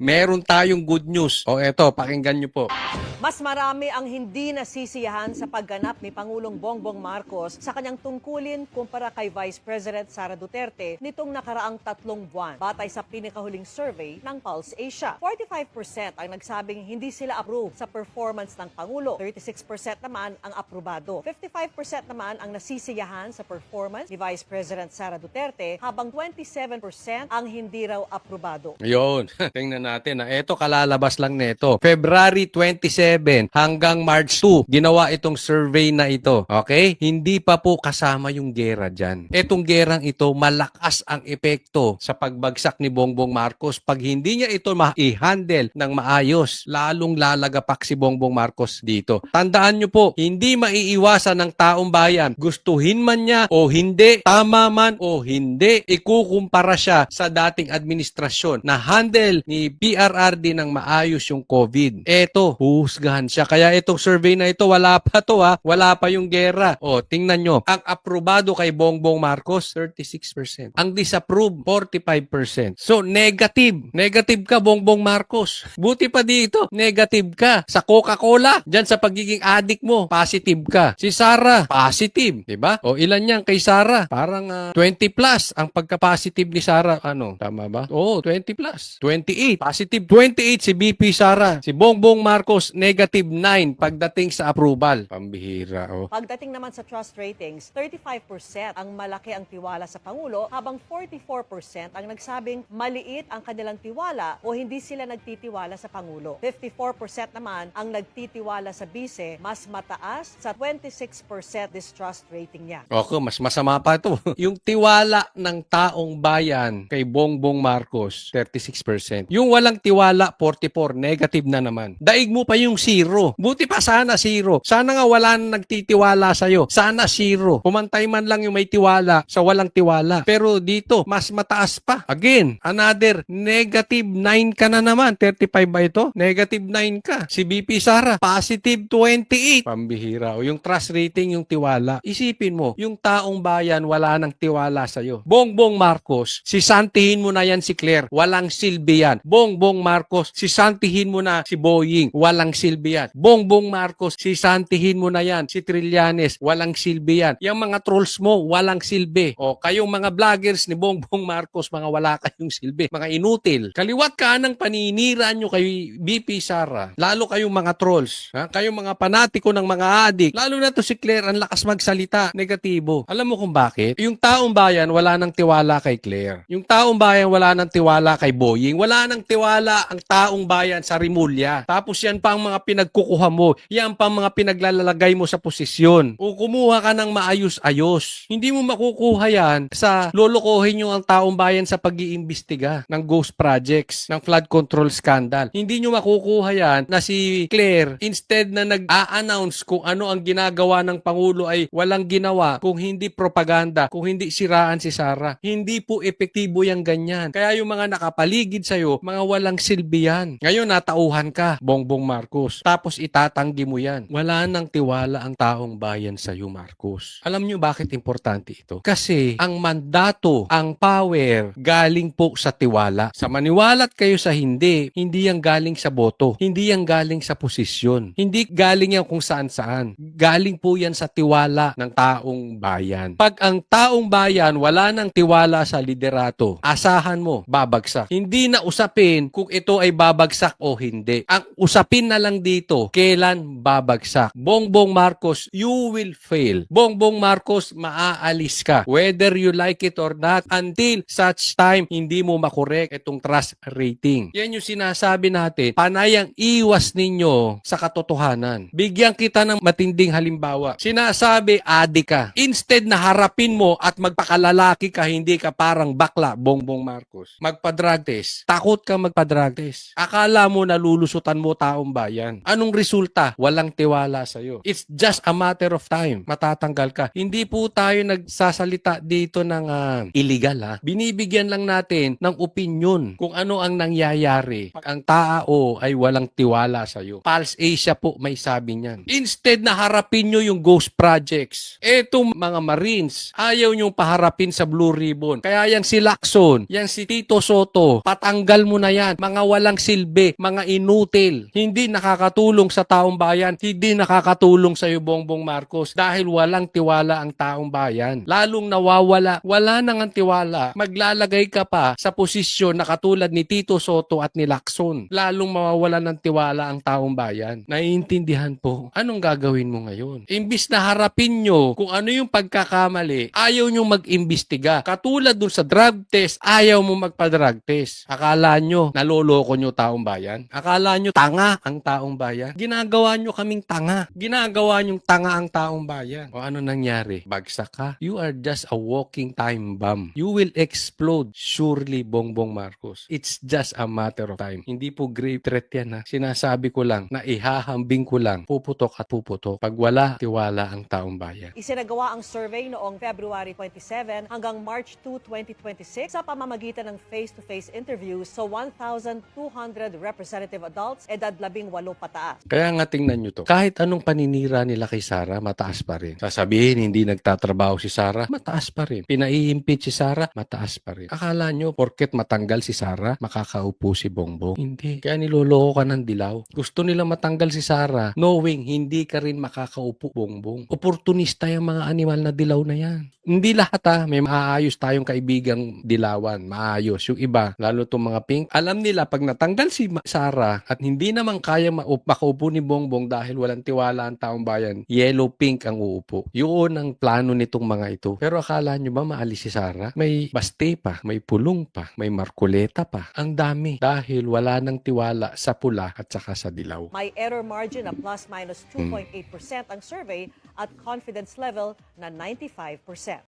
meron tayong good news. O eto, pakinggan nyo po. Mas marami ang hindi nasisiyahan sa pagganap ni Pangulong Bongbong Marcos sa kanyang tungkulin kumpara kay Vice President Sara Duterte nitong nakaraang 3 buwan. Batay sa pinakahuling survey ng Pulse Asia, 45% ang nagsabing hindi sila approve sa performance ng Pangulo. 36% naman ang aprobado. 55% naman ang nasisiyahan sa performance ni Vice President Sara Duterte, habang 27% ang hindi raw aprobado. Yun, tingnan natin. Eto, kalalabas lang nito. February 27 hanggang March 2, ginawa itong survey na ito. Okay? Hindi pa po kasama yung gera dyan. Etong gerang ito, malakas ang epekto sa pagbagsak ni Bongbong Marcos. Pag hindi niya ito i-handle ng maayos, lalong lalagapak si Bongbong Marcos dito. Tandaan nyo po, hindi maiiwasan ng taong bayan. Gustuhin man niya o hindi, tama man o hindi, ikukumpara siya sa dating administrasyon na handle ni PRRD ng maayos yung COVID. Eto, husgahan siya. Kaya itong survey na ito, wala pa to ha. Wala pa yung gera. O, tingnan nyo. Ang aprobado kay Bongbong Marcos, 36%. Ang disapprove, 45%. So, negative. Negative ka, Bongbong Marcos. Buti pa dito, negative ka. Sa Coca-Cola, dyan sa pagiging addict mo, positive ka. Si Sara, positive. Diba? O, ilan yan kay Sara? Parang 20 plus ang pagka-positive ni Sara. Ano? Tama ba? Oo, 20 plus. 28. Positive 28 si BP Sara. Si Bongbong Marcos, negative 9 pagdating sa approval. Pambihira, oh. Pagdating naman sa trust ratings, 35% ang malaki ang tiwala sa Pangulo, habang 44% ang nagsabing maliit ang kanilang tiwala o hindi sila nagtitiwala sa Pangulo. 54% naman ang nagtitiwala sa Bise, mas mataas sa 26% distrust rating niya. Okay, mas masama pa ito. Yung tiwala ng taong bayan kay Bongbong Marcos, 36%. Yung walang tiwala, 44, negative na naman. Daig mo pa yung zero. Buti pa sana zero. Sana nga wala nang nagtitiwala sa'yo. Sana zero. Pumantay man lang yung may tiwala sa walang tiwala. Pero dito, mas mataas pa. Again, another negative 9 ka na naman. 35 ba ito? Negative 9 ka. Si BP Sara, positive 28. Pambihira. O yung trust rating, yung tiwala. Isipin mo, yung taong bayan wala nang tiwala sa'yo. Bongbong Marcos, sisantihin mo na yan si Claire. Walang silbi yan. Bongbong Marcos, sisantihin mo na si Boying. Walang silbi yan. Bongbong Marcos, sisantihin mo na yan si Trillanes. Walang silbi yan. Yung mga trolls mo, walang silbi. O kayong mga vloggers ni Bongbong Marcos, mga wala kayong silbi. Mga inutil. Kaliwat ka ng paninira nyo kay BP Sara. Lalo kayong mga trolls. Ha? Kayong mga panatiko ng mga adik. Lalo na to si Claire, ang lakas magsalita. Negatibo. Alam mo kung bakit? Yung taong bayan, wala nang tiwala kay Claire. Yung taong bayan, wala nang tiwala kay Boying. Wala nang tiwala ang taong bayan sa Rimulya. Tapos yan pa ang mga pinagkukuha mo. Yan pa ang mga pinaglalagay mo sa posisyon. O kumuha ka ng maayos-ayos. Hindi mo makukuha yan sa lolokohin nyo ang taong bayan sa pag-iimbestiga ng ghost projects, ng flood control scandal. Hindi nyo makukuha yan na si Claire, instead na nag-a-announce kung ano ang ginagawa ng Pangulo ay walang ginawa, kung hindi propaganda, kung hindi siraan si Sara. Hindi po epektibo yung ganyan. Kaya yung mga nakapaligid sa'yo, mga walang silbi yan. Ngayon, natauhan ka, Bongbong Marcos. Tapos itatanggi mo yan. Wala nang tiwala ang taong bayan sa'yo, Marcos. Alam nyo bakit importante ito? Kasi ang mandato, ang power, galing po sa tiwala. Sa maniwalat kayo sa hindi yan galing sa boto. Hindi yan galing sa posisyon. Hindi galing yan kung saan-saan. Galing po yan sa tiwala ng taong bayan. Pag ang taong bayan wala nang tiwala sa liderato, asahan mo, babagsak. Hindi na usapin kung ito ay babagsak o hindi. Ang usapin na lang dito, kailan babagsak. Bongbong Marcos, you will fail. Bongbong Marcos, maaalis ka. Whether you like it or not, until such time, hindi mo makorek itong trust rating. Yan yung sinasabi natin, panayang iwas ninyo sa katotohanan. Bigyan kita ng matinding halimbawa. Sinasabi, adik ka. Instead na harapin mo at magpakalalaki ka, hindi ka parang bakla, Bongbong Marcos. Magpa-drug test. Takot ka magpa-drug test. Akala mo nalulusutan mo taong bayan. bayan. Anong resulta? Walang tiwala sa'yo. It's just a matter of time. Matatanggal ka. Hindi po tayo nagsasalita dito ng illegal ha. Binibigyan lang natin ng opinion kung ano ang nangyayari pag ang tao ay walang tiwala sa'yo. Pulse Asia po may sabi niyan. Instead na harapin nyo yung ghost projects. Etong mga Marines, ayaw nyong paharapin sa Blue Ribbon. Kaya yan si Lacson, yan si Tito Soto, patanggal mo na yan. Mga walang silbi, mga inutil. Hindi nakakatulong sa taong bayan, hindi nakakatulong sa iyo Bongbong Marcos dahil walang tiwala ang taong bayan. Lalong nawawala, wala nang ang tiwala. Maglalagay ka pa sa posisyon na katulad ni Tito Soto at ni Lacson. Lalong mawawala ng tiwala ang taong bayan. Naiintindihan po, anong gagawin mo ngayon? Imbis na harapin nyo kung ano yung pagkakamali, ayaw nyo mag-imbestiga. Katulad dun sa drug test, ayaw mo magpa-drug test. Akala nyo, naloloko nyo taong bayan? Akala nyo, tanga ang taong bayan? Ginagawa nyo kaming tanga. Ginagawa nyo tanga ang taong bayan. O ano nangyari? Bagsak ka? You are just a walking time bomb. You will explode surely, Bongbong Marcos. It's just a matter of time. Hindi po grave threat yan ha. Sinasabi ko lang na ihahambing ko lang. Puputok at puputok. Pag wala, tiwala ang taong bayan. Isinagawa ang survey noong February 27 hanggang March 2, 2026 sa pamamagitan ng face-to-face interviews sa 1,200 representative adults edad 18 pataas. Kaya nga tingnan nyo to. Kahit anong paninira nila kay Sara, mataas pa rin. Sasabihin, hindi nagtatrabaho si Sara, mataas pa rin. Pinai-impeach si Sara, mataas pa rin. Akala nyo, porket matanggal si Sara, makakaupo si Bongbong? Hindi. Kaya niloloko ka ng dilaw. Gusto nila matanggal si Sara, knowing hindi ka rin makakaupo, Bongbong. Oportunista yung mga animal na dilaw na yan. Hindi lahat ha, may maayos tayong kaibigang dilawan, maayos. Yung iba, lalo itong mga pink, alam nila pag natanggal si Sara at hindi naman kaya makaupo ni Bongbong dahil walang tiwala ang taong bayan, yellow pink ang uupo. Yun ang plano nitong mga ito. Pero akala nyo ba maalis si Sara? May baste pa, may pulong pa, may markuleta pa. Ang dami dahil wala nang tiwala sa pula at saka sa dilaw. May error margin na plus-minus 2.8% ang survey at confidence level na 95%.